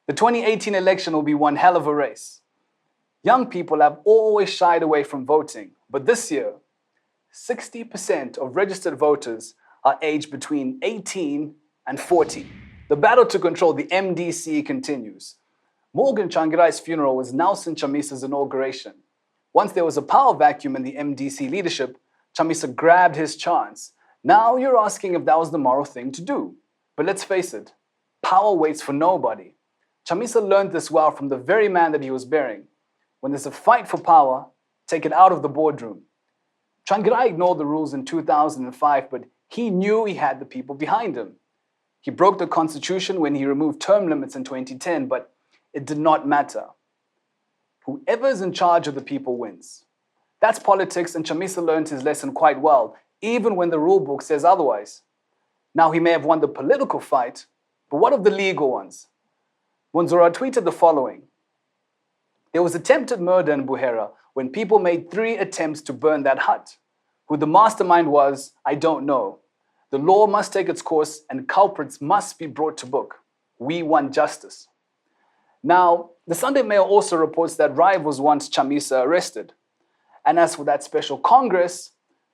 The 2018 election will be one hell of a race. Young people have always shied away from voting, but this year, 60% of registered voters are aged between 18 and 40. The battle to control the MDC continues. Morgan Tsvangirai's funeral was Nelson Chamisa's inauguration. Once there was a power vacuum in the MDC leadership, Chamisa grabbed his chance. Now you're asking if that was the moral thing to do. But let's face it, power waits for nobody. Chamisa learned this well from the very man that he was bearing. When there's a fight for power, take it out of the boardroom. Tsvangirai ignored the rules in 2005, but he knew he had the people behind him. He broke the constitution when he removed term limits in 2010, but it did not matter. Whoever is in charge of the people wins. That's politics, and Chamisa learned his lesson quite well, even when the rule book says otherwise. Now, he may have won the political fight, but what of the legal ones? Zororo tweeted the following: "There was attempted murder in Buhera when people made 3 attempts to burn that hut. Who the mastermind was, I don't know. The law must take its course and culprits must be brought to book. We want justice." Now, the Sunday Mail also reports that rivals want Chamisa arrested. And as for that special Congress,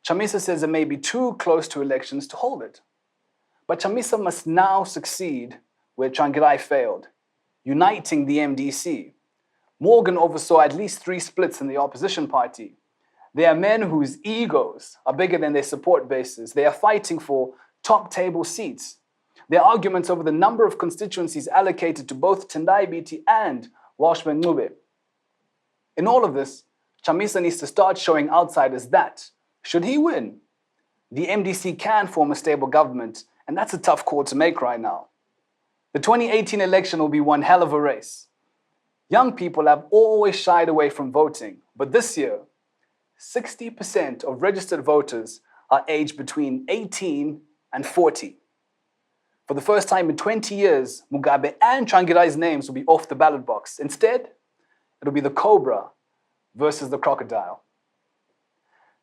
Chamisa says it may be too close to elections to hold it. But Chamisa must now succeed where Tsvangirai failed, uniting the MDC. Morgan oversaw at least 3 splits in the opposition party. They are men whose egos are bigger than their support bases. They are fighting for top table seats. Their arguments over the number of constituencies allocated to both Tendai Biti and Robert Mugabe. In all of this, Chamisa needs to start showing outsiders that, should he win, the MDC can form a stable government, and that's a tough call to make right now. The 2018 election will be one hell of a race. Young people have always shied away from voting, but this year, 60% of registered voters are aged between 18 and 40. For the first time in 20 years, Mugabe and Tsvangirai's names will be off the ballot box. Instead, it'll be the cobra versus the crocodile.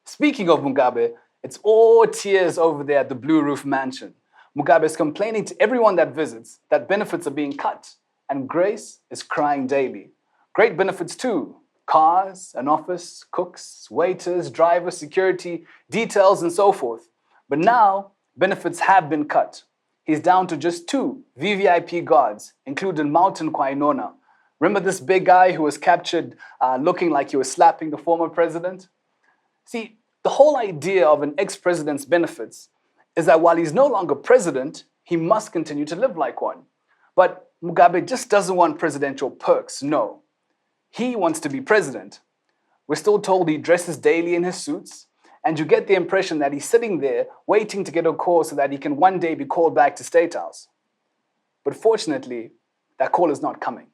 Speaking of Mugabe, it's all tears over there at the Blue Roof Mansion. Mugabe is complaining to everyone that visits that benefits are being cut, and Grace is crying daily. Great benefits too: cars, an office, cooks, waiters, drivers, security, details, and so forth. But now, benefits have been cut. He's down to just 2 VVIP guards, including Mountain Kwainona. Remember this big guy who was captured looking like he was slapping the former president? See, the whole idea of an ex-president's benefits is that while he's no longer president, he must continue to live like one. But Mugabe just doesn't want presidential perks, no. He wants to be president. We're still told he dresses daily in his suits, and you get the impression that he's sitting there waiting to get a call so that he can one day be called back to State House. But fortunately, that call is not coming.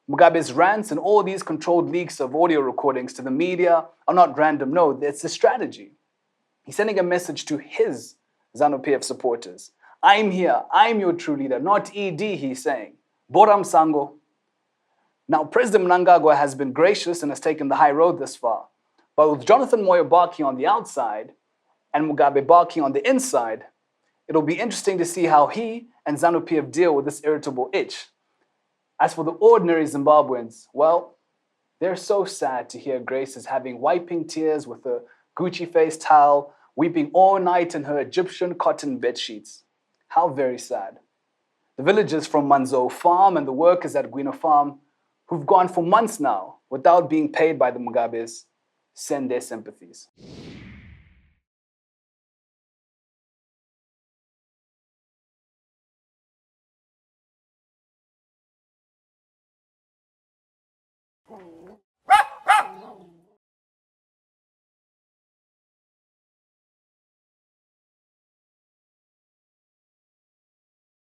Mugabe's rants and all these controlled leaks of audio recordings to the media are not random, no, it's a strategy. He's sending a message to his ZANU-PF supporters. I'm here, I'm your true leader, not ED, he's saying. Boram Sango. Now, President Mnangagwa has been gracious and has taken the high road this far. But with Jonathan Moyo barking on the outside and Mugabe barking on the inside, it'll be interesting to see how he and ZANU-PF deal with this irritable itch. As for the ordinary Zimbabweans, well, they're so sad to hear Grace is having wiping tears with a Gucci-faced towel, weeping all night in her Egyptian cotton bedsheets. How very sad. The villagers from Manzo Farm and the workers at Gwina Farm, who've gone for months now without being paid by the Mugabes, send their sympathies.